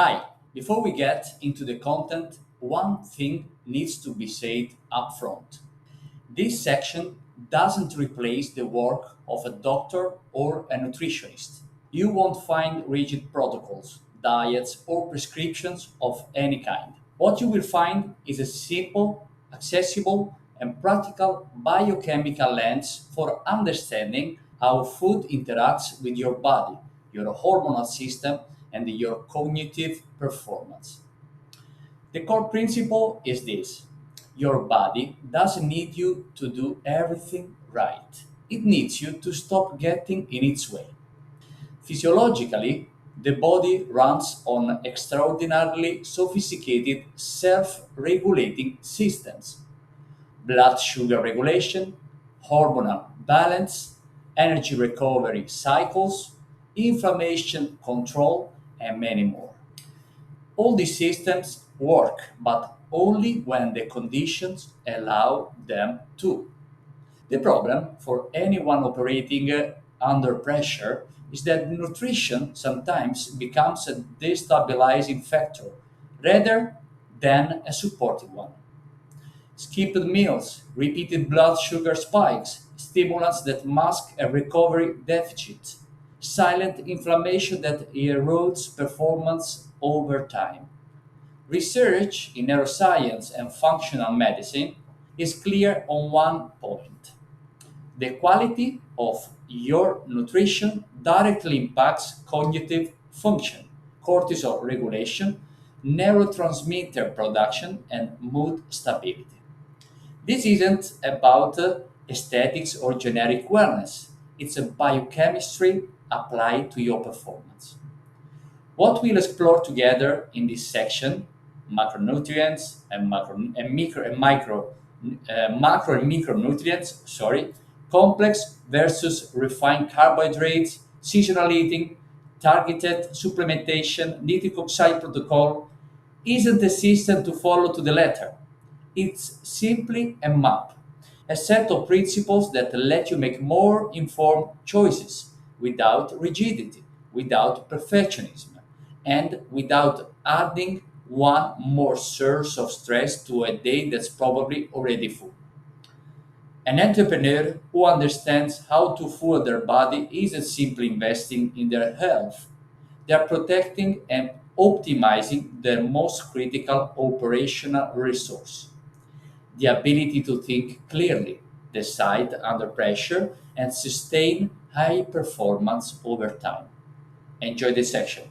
Hi, before we get into the content, one thing needs to be said up front. This section doesn't replace the work of a doctor or a nutritionist. You won't find rigid protocols, diets, or prescriptions of any kind. What you will find is a simple, accessible, and practical biochemical lens for understanding how food interacts with your body, your hormonal system, and your cognitive performance. The core principle is this: your body doesn't need you to do everything right, it needs you to stop getting in its way. Physiologically, the body runs on extraordinarily sophisticated self regulating systems: blood sugar regulation, hormonal balance, energy recovery cycles, inflammation control, and many more. All these systems work, but only when the conditions allow them to. The problem for anyone operating under pressure is that nutrition sometimes becomes a destabilizing factor rather than a supportive one. Skipped meals, repeated blood sugar spikes, stimulants that mask a recovery deficit, silent inflammation that erodes performance over time. Research in neuroscience and functional medicine is clear on one point: the quality of your nutrition directly impacts cognitive function, cortisol regulation, neurotransmitter production, and mood stability. This isn't about aesthetics or generic wellness, it's a biochemistry applied to your performance. What we'll explore together in this section: macronutrients and macro and micronutrients, complex versus refined carbohydrates, seasonal eating, targeted supplementation, nitric oxide protocol, isn't a system to follow to the letter. It's simply a map, a set of principles that let you make more informed choices without rigidity, without perfectionism, and without adding one more source of stress to a day that's probably already full. An entrepreneur who understands how to fuel their body isn't simply investing in their health, they are protecting and optimizing their most critical operational resource: the ability to think clearly, decide under pressure, and sustain high performance over time. Enjoy this section.